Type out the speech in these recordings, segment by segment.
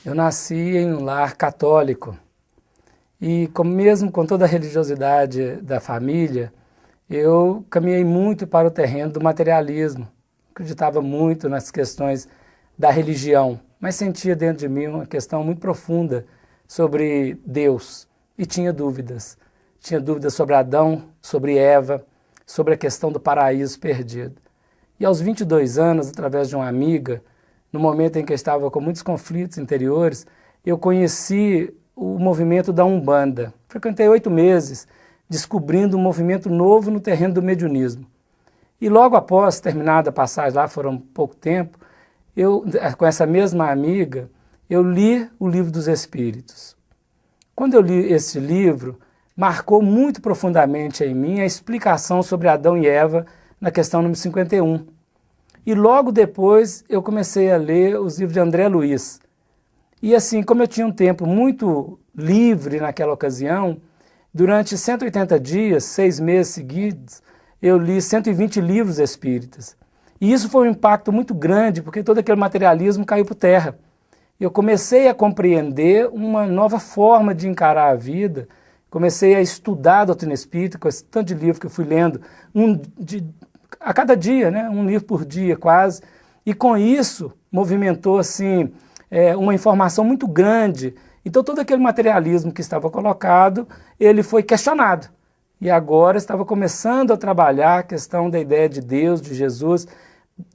Eu nasci em um lar católico e, mesmo com toda a religiosidade da família, eu caminhei muito para o terreno do materialismo. Acreditava muito nas questões da religião, mas sentia dentro de mim uma questão muito profunda sobre Deus e tinha dúvidas. Tinha dúvidas sobre Adão, sobre Eva, sobre a questão do paraíso perdido. E aos 22 anos, através de uma amiga, no momento em que eu estava com muitos conflitos interiores, eu conheci o movimento da Umbanda. Frequentei 8 meses, descobrindo um movimento novo no terreno do mediunismo. E logo após, terminada a passagem lá, foram pouco tempo, com essa mesma amiga, eu li o Livro dos Espíritos. Quando eu li esse livro, marcou muito profundamente em mim a explicação sobre Adão e Eva na questão número 51. E logo depois eu comecei a ler os livros de André Luiz. E assim, como eu tinha um tempo muito livre naquela ocasião, durante 180 dias, 6 meses seguidos, eu li 120 livros espíritas. E isso foi um impacto muito grande, porque todo aquele materialismo caiu por terra. Eu comecei a compreender uma nova forma de encarar a vida, comecei a estudar a doutrina espírita, com esse tanto de livro que eu fui lendo, a cada dia, né? Um livro por dia quase, e com isso movimentou assim, uma informação muito grande. Então todo aquele materialismo que estava colocado, ele foi questionado. E agora estava começando a trabalhar a questão da ideia de Deus, de Jesus,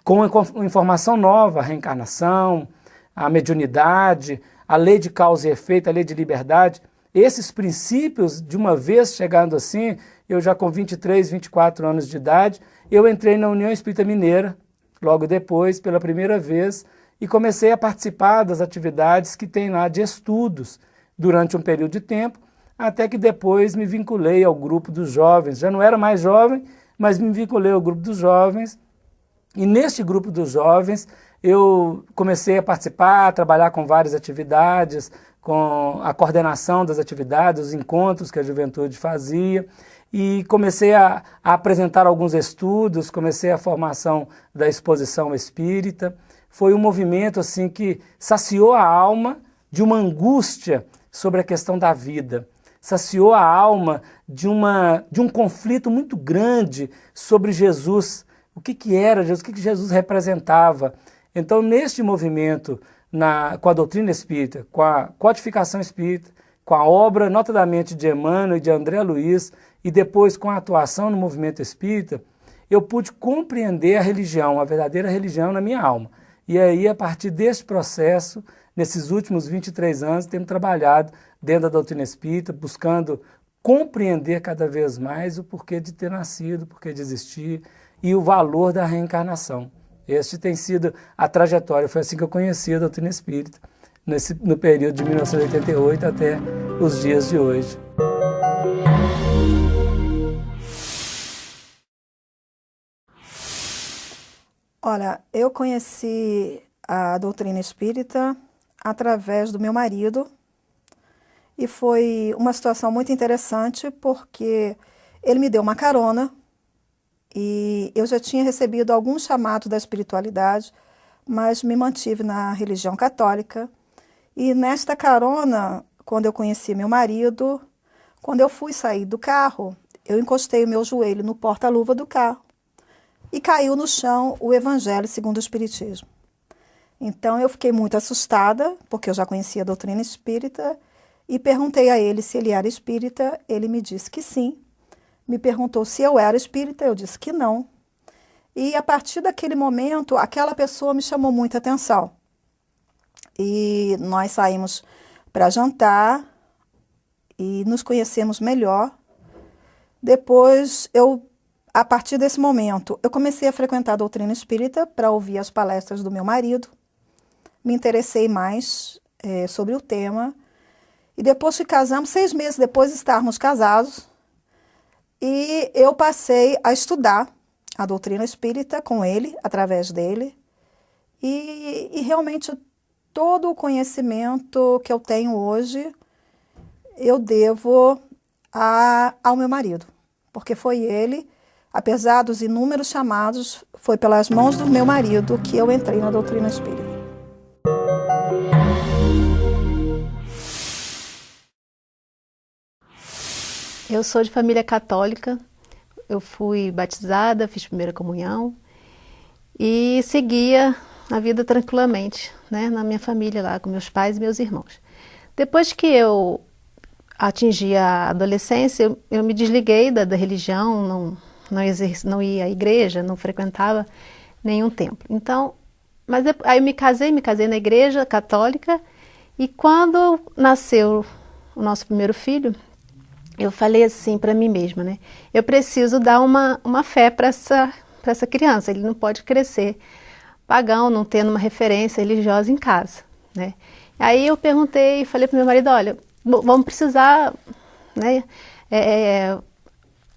com uma informação nova, a reencarnação, a mediunidade, a lei de causa e efeito, a lei de liberdade. Esses princípios, de uma vez chegando assim, eu já com 23, 24 anos de idade, eu entrei na União Espírita Mineira, logo depois, pela primeira vez, e comecei a participar das atividades que tem lá de estudos durante um período de tempo, até que depois me vinculei ao grupo dos jovens. Já não era mais jovem, mas me vinculei ao grupo dos jovens, e neste grupo dos jovens eu comecei a participar, a trabalhar com várias atividades, com a coordenação das atividades, os encontros que a juventude fazia, e comecei a apresentar alguns estudos, comecei a formação da exposição espírita. Foi um movimento assim que saciou a alma de uma angústia sobre a questão da vida, saciou a alma de um conflito muito grande sobre Jesus, o que era Jesus, o que Jesus representava. Então, neste movimento, com a doutrina espírita, com a codificação espírita, com a obra notadamente de Emmanuel e de André Luiz, e depois com a atuação no movimento espírita, eu pude compreender a religião, a verdadeira religião na minha alma. E aí, a partir desse processo, nesses últimos 23 anos, temos trabalhado dentro da doutrina espírita, buscando compreender cada vez mais o porquê de ter nascido, o porquê de existir e o valor da reencarnação. Este tem sido a trajetória, foi assim que eu conheci a doutrina espírita, no período de 1988 até os dias de hoje. Olha, eu conheci a doutrina espírita através do meu marido e foi uma situação muito interessante porque ele me deu uma carona e eu já tinha recebido alguns chamados da espiritualidade, mas me mantive na religião católica. E nesta carona, quando eu conheci meu marido, quando eu fui sair do carro, eu encostei o meu joelho no porta-luva do carro e caiu no chão o Evangelho segundo o Espiritismo. Então eu fiquei muito assustada, porque eu já conhecia a doutrina espírita, e perguntei a ele se ele era espírita, ele me disse que sim. Me perguntou se eu era espírita, eu disse que não. E a partir daquele momento, aquela pessoa me chamou muita atenção. E nós saímos para jantar e nos conhecemos melhor. Depois, a partir desse momento, eu comecei a frequentar a doutrina espírita para ouvir as palestras do meu marido. Me interessei mais sobre o tema. E depois que casamos, 6 meses depois de estarmos casados, e eu passei a estudar a doutrina espírita com ele, através dele. E realmente todo o conhecimento que eu tenho hoje, eu devo ao meu marido. Porque foi ele, apesar dos inúmeros chamados, foi pelas mãos do meu marido que eu entrei na doutrina espírita. Eu sou de família católica, eu fui batizada, fiz primeira comunhão e seguia a vida tranquilamente, né, na minha família lá, com meus pais e meus irmãos. Depois que eu atingi a adolescência, eu me desliguei da religião, não ia à igreja, não frequentava nenhum templo. Então, mas aí eu me casei na igreja católica, e quando nasceu o nosso primeiro filho, eu falei assim para mim mesma, né? Eu preciso dar uma fé para essa criança, ele não pode crescer pagão, não tendo uma referência religiosa em casa, né? Aí eu perguntei, falei para meu marido, olha, vamos precisar, né,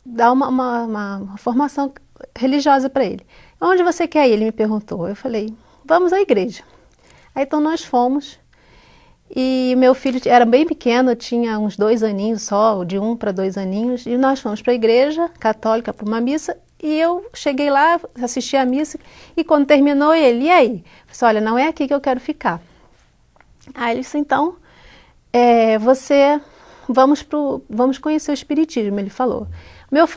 dar uma formação religiosa para ele. Onde você quer ir? Ele me perguntou. Eu falei, vamos à igreja. Aí então nós fomos, e meu filho era bem pequeno, tinha uns 2 aninhos só, de 1 para 2 aninhos, e nós fomos para a igreja católica, para uma missa, e eu cheguei lá, assisti a missa, e quando terminou ele, e aí? Eu disse, olha, não é aqui que eu quero ficar. Aí ele disse, então, vamos conhecer o espiritismo, ele falou.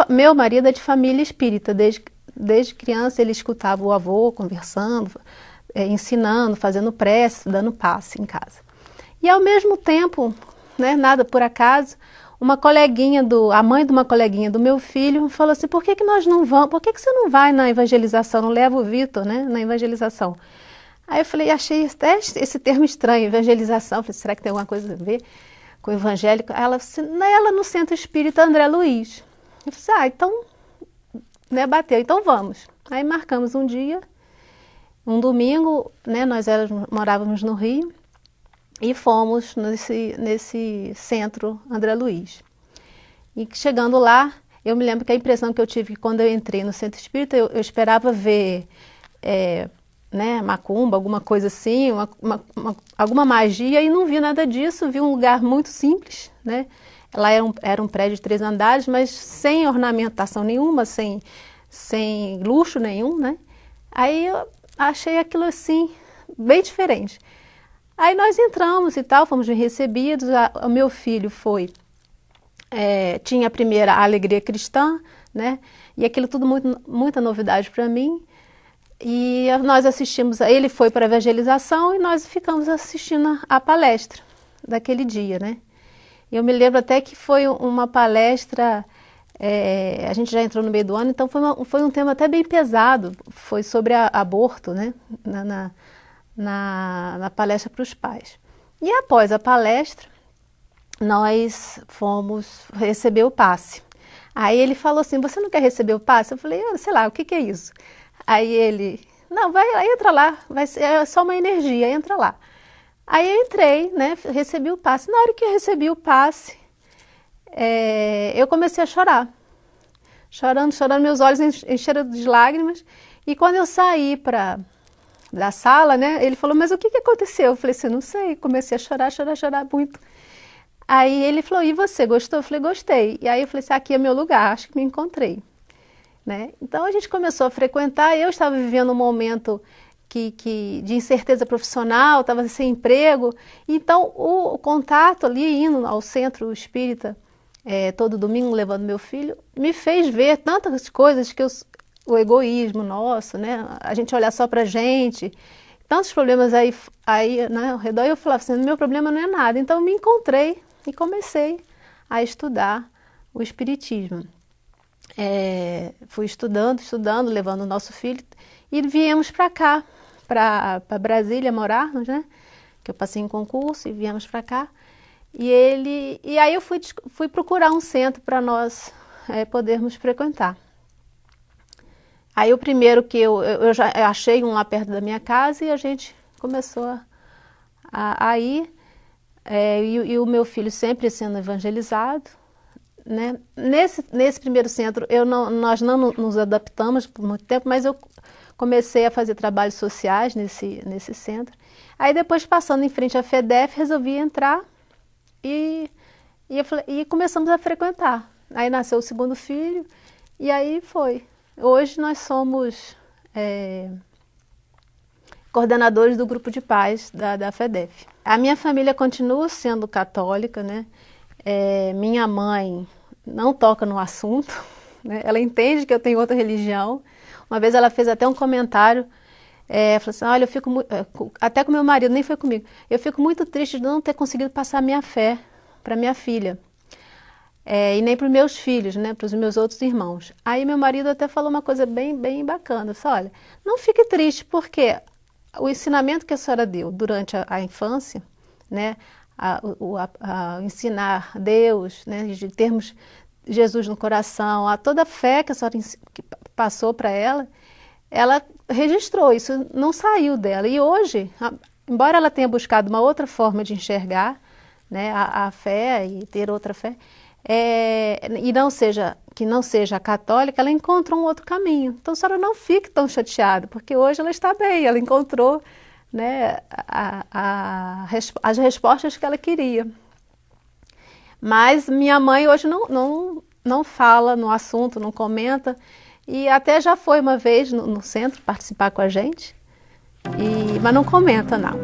Meu marido é de família espírita, desde criança ele escutava o avô conversando, ensinando, fazendo prece, dando passe em casa. E ao mesmo tempo, né, nada por acaso, a mãe de uma coleguinha do meu filho falou assim, por que nós não vamos, por que você não vai na evangelização, não leva o Vitor, né, na evangelização? Aí eu falei, achei até esse termo estranho, evangelização, falei, será que tem alguma coisa a ver com evangélico? Ela no Centro Espírita André Luiz. Eu falei, então, né, bateu, então vamos. Aí marcamos um dia, um domingo, né, morávamos no Rio, e fomos nesse centro André Luiz. E chegando lá, eu me lembro que a impressão que eu tive quando eu entrei no Centro Espírita, eu esperava ver né, macumba, alguma coisa assim, alguma magia, e não vi nada disso, vi um lugar muito simples, né? Lá era um prédio de 3 andares, mas sem ornamentação nenhuma, sem luxo nenhum, né? Aí eu achei aquilo assim, bem diferente. Aí nós entramos e tal, fomos bem recebidos, o meu filho tinha a primeira alegria cristã, né? E aquilo tudo muita novidade para mim. E nós assistimos, ele foi para a evangelização e nós ficamos assistindo a palestra daquele dia, né? Eu me lembro até que foi uma palestra, a gente já entrou no meio do ano, então foi um tema até bem pesado, foi sobre aborto, né? Na palestra para os pais. E após a palestra, nós fomos receber o passe. Aí ele falou assim, você não quer receber o passe? Eu falei, sei lá, o que é isso? Aí ele, não, entra lá, é só uma energia, entra lá. Aí eu entrei, né, recebi o passe. Na hora que eu recebi o passe, eu comecei a chorar. Chorando, meus olhos encheram de lágrimas. E quando eu saí da sala, né, ele falou, mas o que aconteceu? Eu falei assim, não sei, comecei a chorar muito. Aí ele falou, e você, gostou? Eu falei, gostei. E aí eu falei assim, aqui é meu lugar, acho que me encontrei. Né? Então a gente começou a frequentar, eu estava vivendo um momento de incerteza profissional, estava sem emprego, então o contato ali, indo ao centro espírita todo domingo, levando meu filho, me fez ver tantas coisas que o egoísmo nosso, né? A gente olhar só para a gente, tantos problemas aí né, ao redor, e eu falava assim, meu problema não é nada, então eu me encontrei e comecei a estudar o espiritismo. Fui estudando, levando o nosso filho, e viemos para cá, para Brasília morarmos, né? Que eu passei em concurso e viemos para cá. E aí eu fui procurar um centro para nós podermos frequentar. Aí o primeiro que eu já achei um lá perto da minha casa e a gente começou a ir, e o meu filho sempre sendo evangelizado. Né? Nesse primeiro centro, nós não nos adaptamos por muito tempo, mas eu comecei a fazer trabalhos sociais nesse centro. Aí depois, passando em frente à FEDEF, resolvi entrar e começamos a frequentar. Aí nasceu o segundo filho e aí foi. Hoje nós somos coordenadores do grupo de pais da FEDEF. A minha família continua sendo católica, né? Minha mãe não toca no assunto, né? Ela entende que eu tenho outra religião. Uma vez ela fez até um comentário, falou assim, olha, eu fico até com meu marido, nem foi comigo, eu fico muito triste de não ter conseguido passar a minha fé para minha filha. E nem para os meus filhos, né, para os meus outros irmãos. Aí meu marido até falou uma coisa bem, bem bacana. Falou, olha, não fique triste, porque o ensinamento que a senhora deu durante a infância, né, a ensinar Deus, né, de termos Jesus no coração, toda a fé que a senhora passou para ela registrou, isso não saiu dela. E hoje, embora ela tenha buscado uma outra forma de enxergar, né, a fé e ter outra fé, e que não seja católica, ela encontrou um outro caminho. Então a senhora não fique tão chateada, porque hoje ela está bem, ela encontrou, né, as respostas que ela queria. Mas minha mãe hoje não fala no assunto, não comenta, e até já foi uma vez no centro participar com a gente, mas não comenta, não.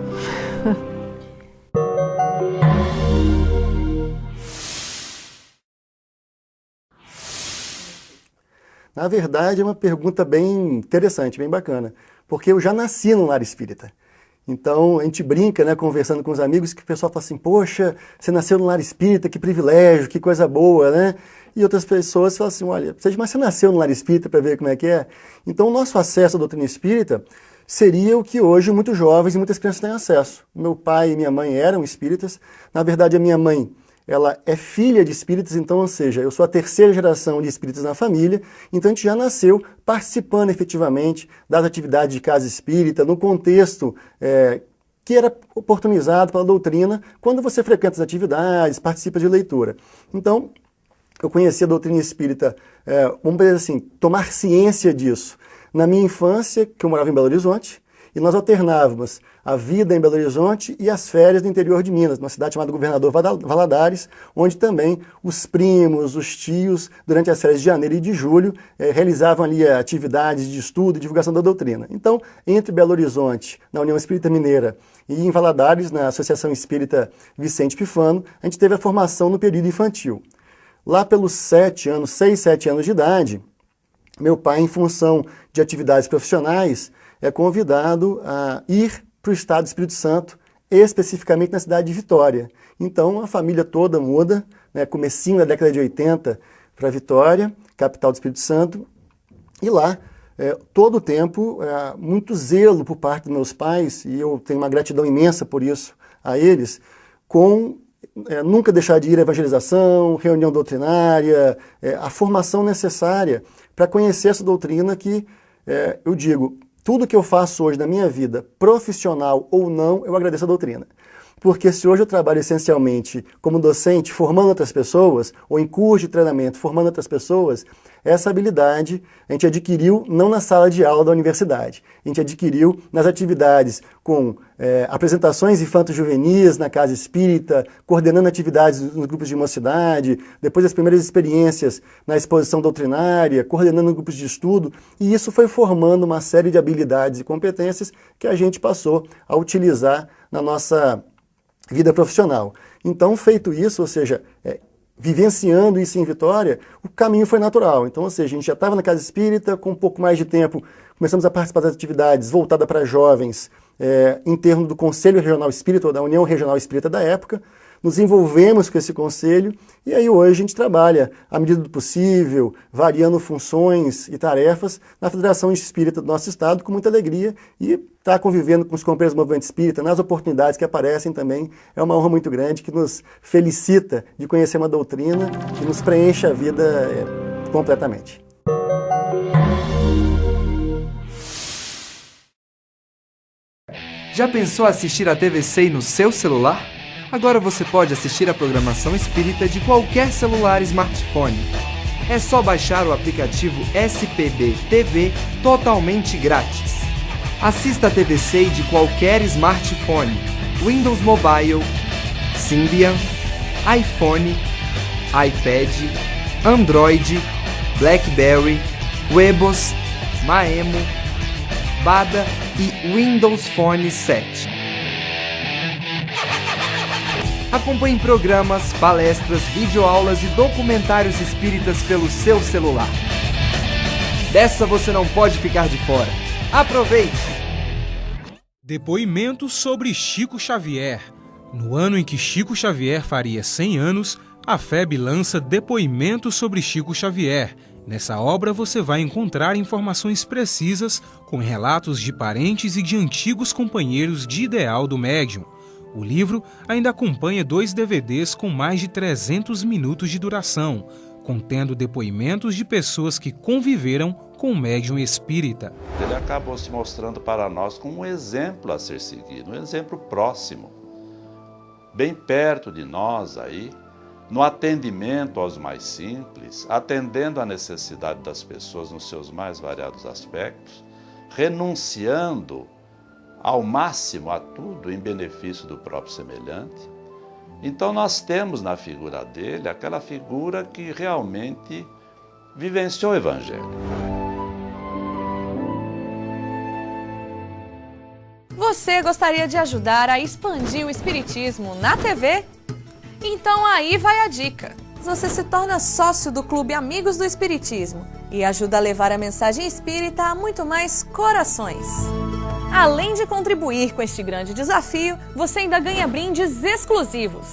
Na verdade, é uma pergunta bem interessante, bem bacana, porque eu já nasci num lar espírita. Então, a gente brinca, né, conversando com os amigos, que o pessoal fala assim, poxa, você nasceu num lar espírita, que privilégio, que coisa boa, né? E outras pessoas falam assim, olha, mas você nasceu num lar espírita para ver como é que é? Então, o nosso acesso à doutrina espírita seria o que hoje muitos jovens e muitas crianças têm acesso. Meu pai e minha mãe eram espíritas. Na verdade, a minha mãe, ela é filha de espíritas, então, ou seja, eu sou a terceira geração de espíritas na família, então a gente já nasceu participando efetivamente das atividades de casa espírita, no contexto que era oportunizado pela doutrina, quando você frequenta as atividades, participa de leitura. Então, eu conheci a doutrina espírita, vamos dizer assim, tomar ciência disso na minha infância, que eu morava em Belo Horizonte, e nós alternávamos a vida em Belo Horizonte e as férias no interior de Minas, numa cidade chamada Governador Valadares, onde também os primos, os tios, durante as férias de janeiro e de julho, realizavam ali atividades de estudo e divulgação da doutrina. Então, entre Belo Horizonte, na União Espírita Mineira, e em Valadares, na Associação Espírita Vicente Pifano, a gente teve a formação no período infantil. Lá pelos 6, 7 anos de idade, meu pai, em função de atividades profissionais, é convidado a ir para o estado do Espírito Santo, especificamente na cidade de Vitória. Então a família toda muda, né, comecinho da década de 80 para Vitória, capital do Espírito Santo, e lá todo o tempo muito zelo por parte dos meus pais, e eu tenho uma gratidão imensa por isso a eles, com nunca deixar de ir à evangelização, reunião doutrinária, a formação necessária para conhecer essa doutrina que, eu digo, tudo que eu faço hoje na minha vida, profissional ou não, eu agradeço a doutrina. Porque se hoje eu trabalho essencialmente como docente, formando outras pessoas, ou em curso de treinamento, formando outras pessoas, essa habilidade a gente adquiriu não na sala de aula da universidade, a gente adquiriu nas atividades com apresentações infanto-juvenis na casa espírita, coordenando atividades nos grupos de mocidade, depois as primeiras experiências na exposição doutrinária, coordenando grupos de estudo, e isso foi formando uma série de habilidades e competências que a gente passou a utilizar na nossa vida profissional. Então, feito isso, ou seja, vivenciando isso em Vitória, o caminho foi natural. Então, ou seja, a gente já estava na casa espírita, com um pouco mais de tempo, começamos a participar das atividades voltadas para jovens, em termos do Conselho Regional Espírita, ou da União Regional Espírita da época, nos envolvemos com esse conselho, e aí hoje a gente trabalha, à medida do possível, variando funções e tarefas na Federação Espírita do nosso estado, com muita alegria, e estar convivendo com os companheiros do movimento espírita, nas oportunidades que aparecem também, é uma honra muito grande, que nos felicita de conhecer uma doutrina que nos preenche a vida completamente. Já pensou assistir a TVC no seu celular? Agora você pode assistir a programação espírita de qualquer celular e smartphone. É só baixar o aplicativo SPB TV totalmente grátis. Assista a TVC de qualquer smartphone, Windows Mobile, Symbian, iPhone, iPad, Android, BlackBerry, Webos, Maemo, Bada e Windows Phone 7. Acompanhe programas, palestras, videoaulas e documentários espíritas pelo seu celular. Dessa você não pode ficar de fora. Aproveite! Depoimento sobre Chico Xavier. No ano em que Chico Xavier faria 100 anos, a FEB lança Depoimento sobre Chico Xavier. Nessa obra você vai encontrar informações precisas com relatos de parentes e de antigos companheiros de ideal do médium. O livro ainda acompanha 2 DVDs com mais de 300 minutos de duração, contendo depoimentos de pessoas que conviveram com o médium espírita. Ele acabou se mostrando para nós como um exemplo a ser seguido, um exemplo próximo, bem perto de nós aí, no atendimento aos mais simples, atendendo à necessidade das pessoas nos seus mais variados aspectos, renunciando ao máximo a tudo em benefício do próprio semelhante. Então nós temos na figura dele aquela figura que realmente vivenciou o Evangelho. Você gostaria de ajudar a expandir o Espiritismo na TV? Então aí vai a dica. Você se torna sócio do Clube Amigos do Espiritismo e ajuda a levar a mensagem espírita a muito mais corações. Além de contribuir com este grande desafio, você ainda ganha brindes exclusivos.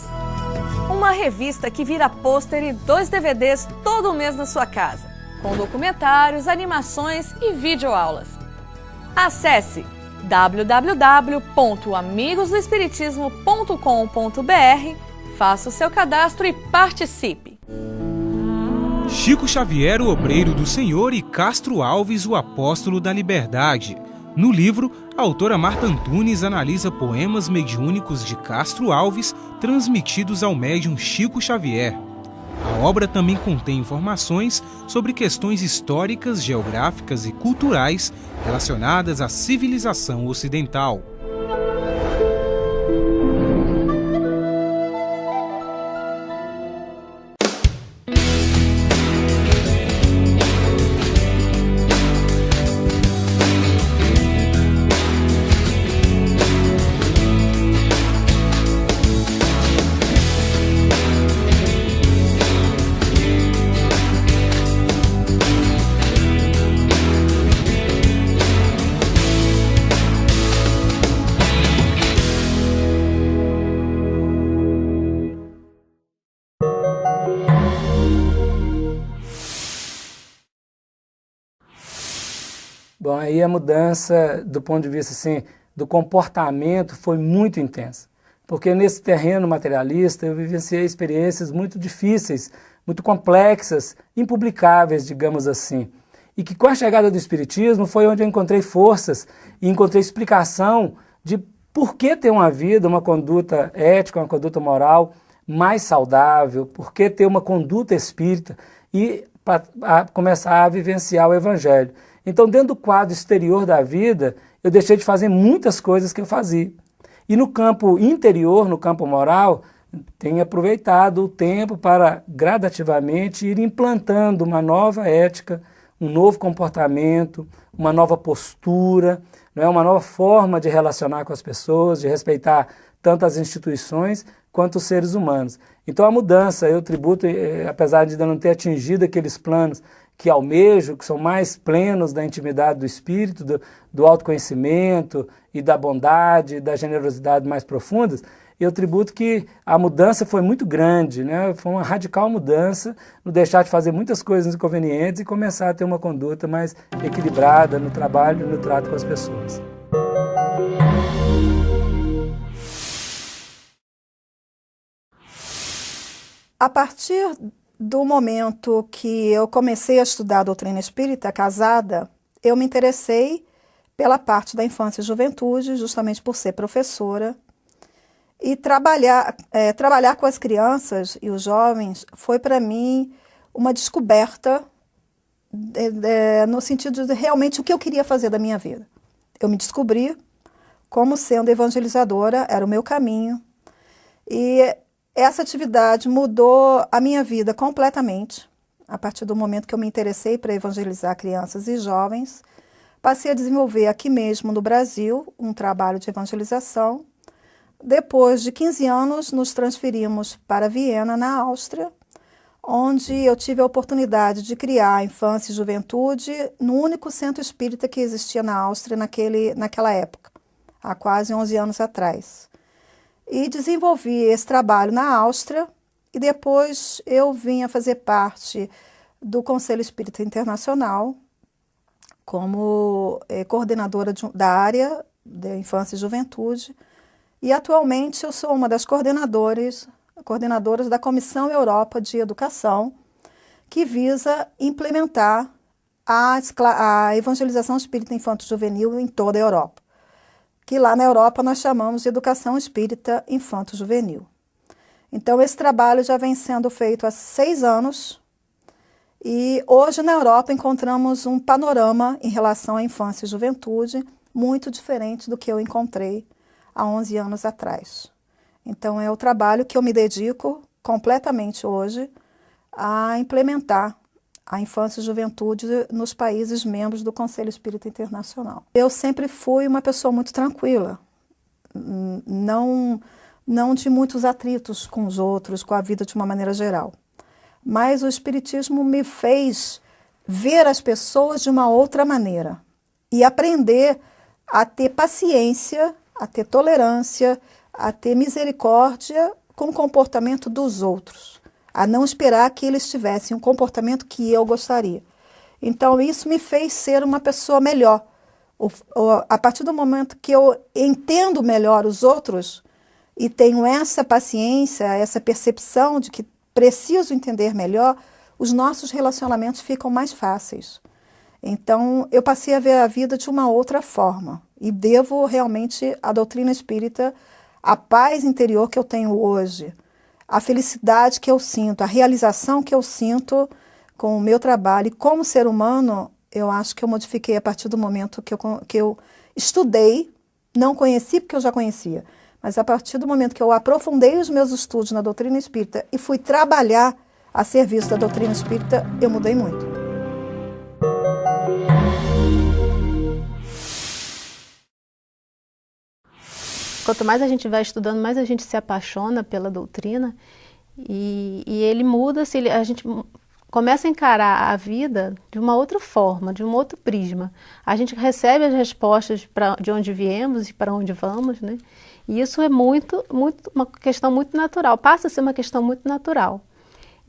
Uma revista que vira pôster e 2 DVDs todo mês na sua casa, com documentários, animações e videoaulas. Acesse www.amigosdoespiritismo.com.br, faça o seu cadastro e participe. Chico Xavier, o obreiro do Senhor, e Castro Alves, o apóstolo da liberdade. No livro, a autora Marta Antunes analisa poemas mediúnicos de Castro Alves transmitidos ao médium Chico Xavier. A obra também contém informações sobre questões históricas, geográficas e culturais relacionadas à civilização ocidental. Bom, aí a mudança do ponto de vista assim, do comportamento foi muito intensa, porque nesse terreno materialista eu vivenciei experiências muito difíceis, muito complexas, impublicáveis, digamos assim, e que com a chegada do Espiritismo foi onde eu encontrei forças e encontrei explicação de por que ter uma vida, uma conduta ética, uma conduta moral mais saudável, por que ter uma conduta espírita e para começar a vivenciar o Evangelho. Então, dentro do quadro exterior da vida, eu deixei de fazer muitas coisas que eu fazia. E no campo interior, no campo moral, tenho aproveitado o tempo para gradativamente ir implantando uma nova ética, um novo comportamento, uma nova postura, uma nova forma de relacionar com as pessoas, de respeitar tanto as instituições quanto os seres humanos. Então a mudança, eu tributo, apesar de ainda não ter atingido aqueles planos que almejo, que são mais plenos da intimidade do espírito, do autoconhecimento e da bondade, da generosidade mais profundas, eu tributo que a mudança foi muito grande, né? Foi uma radical mudança, no deixar de fazer muitas coisas inconvenientes e começar a ter uma conduta mais equilibrada no trabalho e no trato com as pessoas. A partir do momento que eu comecei a estudar a doutrina espírita, casada, eu me interessei pela parte da infância e juventude, justamente por ser professora. E trabalhar com as crianças e os jovens foi para mim uma descoberta no sentido de realmente o que eu queria fazer da minha vida. Eu me descobri como sendo evangelizadora, era o meu caminho. E essa atividade mudou a minha vida completamente. A partir do momento que eu me interessei para evangelizar crianças e jovens, passei a desenvolver aqui mesmo no Brasil um trabalho de evangelização, depois de 15 anos, nos transferimos para Viena, na Áustria, onde eu tive a oportunidade de criar a infância e juventude no único centro espírita que existia na Áustria naquela época, há quase 11 anos atrás. E desenvolvi esse trabalho na Áustria, e depois eu vim a fazer parte do Conselho Espírita Internacional, como coordenadora da área de infância e juventude, e atualmente eu sou uma das coordenadoras da Comissão Europa de Educação, que visa implementar a evangelização espírita infanto-juvenil em toda a Europa, que lá na Europa nós chamamos de Educação Espírita Infanto-Juvenil. Então esse trabalho já vem sendo feito há 6 anos, e hoje na Europa encontramos um panorama em relação à infância e juventude muito diferente do que eu encontrei há 11 anos atrás. Então é o trabalho que eu me dedico completamente hoje a implementar a infância e juventude nos países membros do Conselho Espírita Internacional. Eu sempre fui uma pessoa muito tranquila, não de muitos atritos com os outros, com a vida de uma maneira geral. Mas o Espiritismo me fez ver as pessoas de uma outra maneira e aprender a ter paciência, a ter tolerância, a ter misericórdia com o comportamento dos outros, a não esperar que eles tivessem um comportamento que eu gostaria. Então isso me fez ser uma pessoa melhor. A partir do momento que eu entendo melhor os outros e tenho essa paciência, essa percepção de que preciso entender melhor, os nossos relacionamentos ficam mais fáceis. Então, eu passei a ver a vida de uma outra forma e devo realmente à doutrina espírita a paz interior que eu tenho hoje, a felicidade que eu sinto, a realização que eu sinto com o meu trabalho. E como ser humano, eu acho que eu modifiquei a partir do momento que eu estudei, não conheci porque eu já conhecia, mas a partir do momento que eu aprofundei os meus estudos na doutrina espírita e fui trabalhar a serviço da doutrina espírita, eu mudei muito. Quanto mais a gente vai estudando, mais a gente se apaixona pela doutrina e ele muda, a gente começa a encarar a vida de uma outra forma, de um outro prisma. A gente recebe as respostas de onde viemos e para onde vamos, né? E isso é uma questão muito natural, passa a ser uma questão muito natural.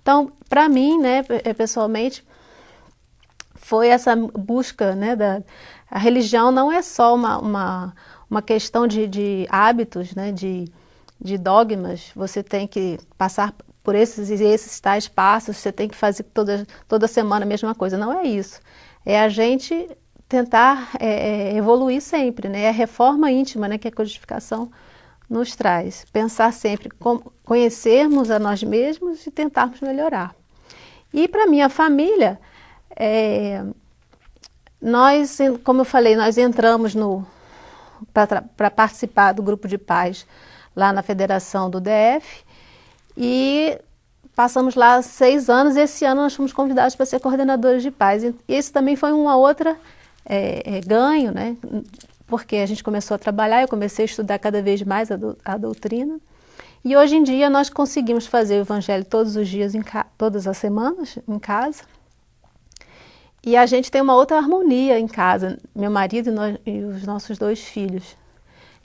Então, para mim, né, pessoalmente, foi essa busca, né, a religião não é só uma questão de hábitos, né, de dogmas. Você tem que passar por esses tais passos, você tem que fazer toda semana a mesma coisa. Não é isso. É a gente tentar evoluir sempre, né? É a reforma íntima, né, que a codificação nos traz. Pensar sempre, conhecermos a nós mesmos e tentarmos melhorar. E para minha família, nós, como eu falei, nós entramos para participar do grupo de paz lá na Federação do DF e passamos lá 6 anos. Esse ano nós fomos convidados para ser coordenadores de paz. E esse também foi uma outra ganho, né? Porque a gente começou a trabalhar, eu comecei a estudar cada vez mais a doutrina. E hoje em dia nós conseguimos fazer o evangelho todos os dias, todas as semanas, em casa. E a gente tem uma outra harmonia em casa, meu marido e os nossos 2 filhos.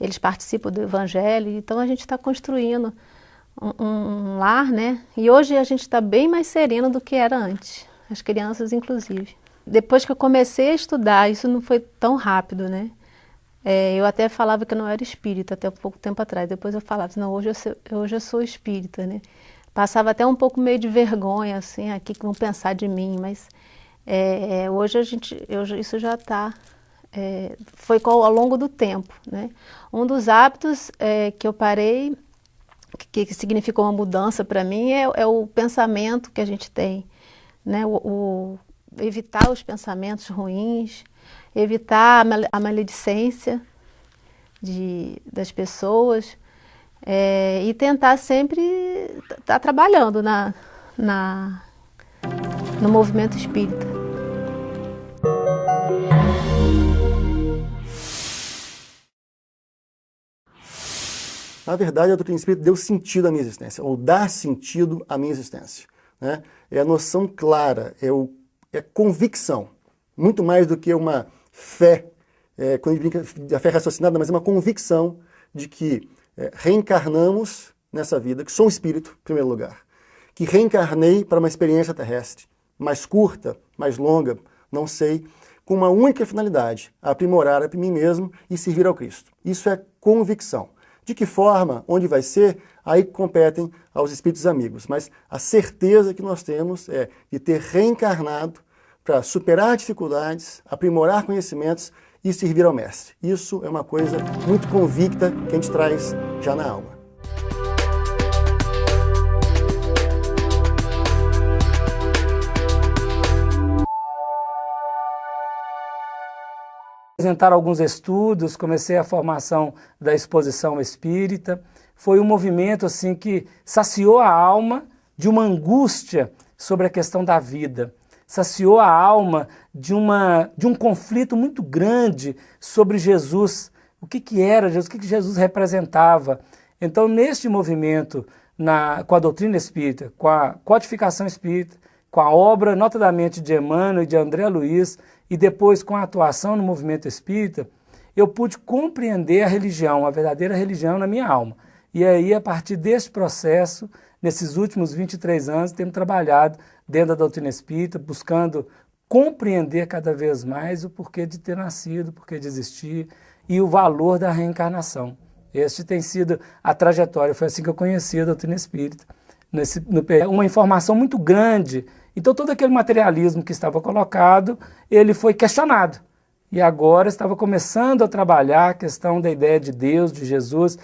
Eles participam do evangelho, então a gente está construindo um lar, né? E hoje a gente está bem mais sereno do que era antes, as crianças inclusive. Depois que eu comecei a estudar, isso não foi tão rápido, né? Eu até falava que eu não era espírita até um pouco tempo atrás. Depois eu falava, não, hoje eu sou espírita, né? Passava até um pouco meio de vergonha, assim, aqui que vão pensar de mim, mas hoje isso já está, foi ao longo do tempo, né? Um dos hábitos que eu parei, que significou uma mudança para mim, é o pensamento que a gente tem, né? Evitar os pensamentos ruins, evitar a maledicência das pessoas e tentar sempre estar trabalhando no movimento espírita. Na verdade, a doutrina espírita deu sentido à minha existência, ou dá sentido à minha existência, né? É a noção clara, é convicção, muito mais do que uma fé, quando a gente brinca da fé raciocinada, mas é uma convicção de que reencarnamos nessa vida, que sou um espírito, em primeiro lugar, que reencarnei para uma experiência terrestre, mais curta, mais longa, não sei, com uma única finalidade, aprimorar a mim mesmo e servir ao Cristo. Isso é convicção. De que forma, onde vai ser, aí competem aos espíritos amigos. Mas a certeza que nós temos é de ter reencarnado para superar dificuldades, aprimorar conhecimentos e servir ao Mestre. Isso é uma coisa muito convicta que a gente traz já na alma. Apresentar alguns estudos, comecei a formação da exposição espírita. Foi um movimento assim que saciou a alma de uma angústia sobre a questão da vida. Saciou a alma de um conflito muito grande sobre Jesus. O que era Jesus? O que Jesus representava? Então, neste movimento, com a doutrina espírita, com a codificação espírita, com a obra notadamente de Emmanuel e de André Luiz, e depois com a atuação no movimento espírita, eu pude compreender a religião, a verdadeira religião na minha alma. E aí, a partir desse processo, nesses últimos 23 anos, temos trabalhado dentro da doutrina espírita, buscando compreender cada vez mais o porquê de ter nascido, o porquê de existir e o valor da reencarnação. Este tem sido a trajetória, foi assim que eu conheci a doutrina espírita. Uma informação muito grande. Então, todo aquele materialismo que estava colocado, ele foi questionado. E agora estava começando a trabalhar a questão da ideia de Deus, de Jesus,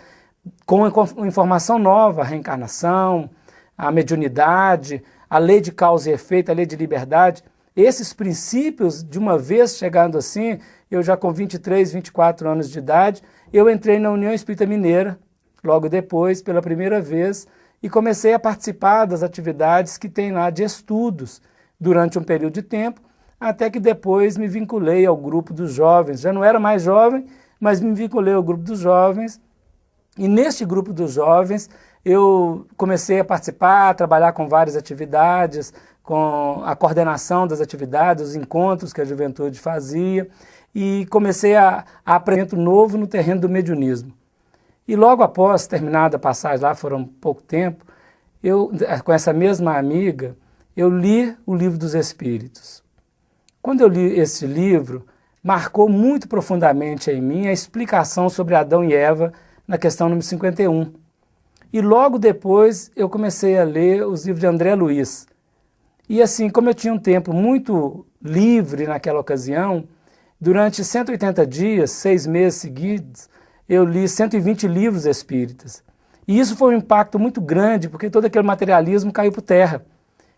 com uma informação nova, a reencarnação, a mediunidade, a lei de causa e efeito, a lei de liberdade. Esses princípios, de uma vez chegando assim, eu já com 23, 24 anos de idade, eu entrei na União Espírita Mineira, logo depois, pela primeira vez, e comecei a participar das atividades que tem lá de estudos durante um período de tempo, até que depois me vinculei ao grupo dos jovens. Já não era mais jovem, mas me vinculei ao grupo dos jovens, e neste grupo dos jovens eu comecei a participar, a trabalhar com várias atividades, com a coordenação das atividades, os encontros que a juventude fazia, e comecei a aprender novo no terreno do mediunismo. E logo após terminada a passagem lá, foram pouco tempo, com essa mesma amiga, eu li o Livro dos Espíritos. Quando eu li esse livro, marcou muito profundamente em mim a explicação sobre Adão e Eva na questão número 51. E logo depois eu comecei a ler os livros de André Luiz. E assim, como eu tinha um tempo muito livre naquela ocasião, durante 180 dias, 6 meses seguidos, eu li 120 livros espíritas. E isso foi um impacto muito grande, porque todo aquele materialismo caiu por terra.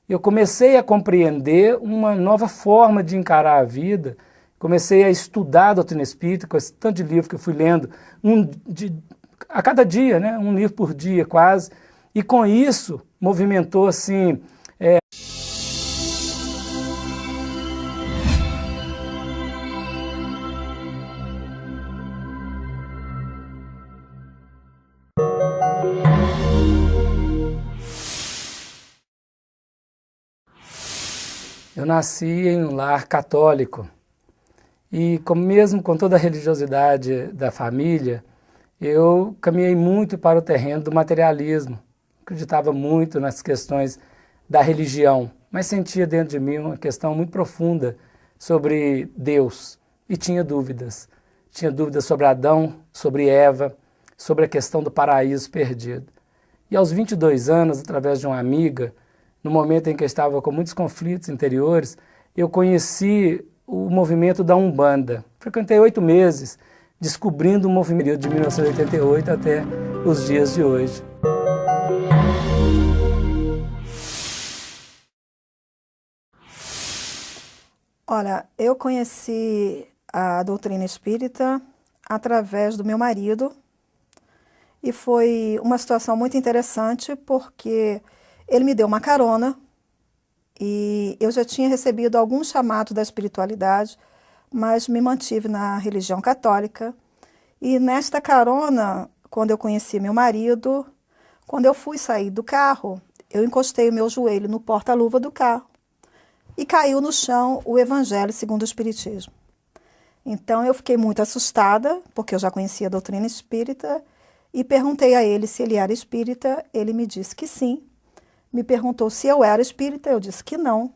Eu comecei a compreender uma nova forma de encarar a vida, comecei a estudar a doutrina espírita, com esse tanto de livro que eu fui lendo, a cada dia, né? Um livro por dia quase, e com isso movimentou assim... Eu nasci em um lar católico e mesmo com toda a religiosidade da família, eu caminhei muito para o terreno do materialismo. Acreditava muito nas questões da religião, mas sentia dentro de mim uma questão muito profunda sobre Deus e tinha dúvidas. Tinha dúvidas sobre Adão, sobre Eva, sobre a questão do paraíso perdido. E aos 22 anos, através de uma amiga, no momento em que eu estava com muitos conflitos interiores, eu conheci o movimento da Umbanda. Frequentei 8 meses, descobrindo o movimento de 1988 até os dias de hoje. Olha, eu conheci a doutrina espírita através do meu marido e foi uma situação muito interessante porque ele me deu uma carona e eu já tinha recebido algum chamado da espiritualidade, mas me mantive na religião católica. E nesta carona, quando eu conheci meu marido, quando eu fui sair do carro, eu encostei o meu joelho no porta-luva do carro e caiu no chão o Evangelho segundo o Espiritismo. Então eu fiquei muito assustada, porque eu já conhecia a doutrina espírita, e perguntei a ele se ele era espírita. Ele me disse que sim. Me perguntou se eu era espírita, eu disse que não.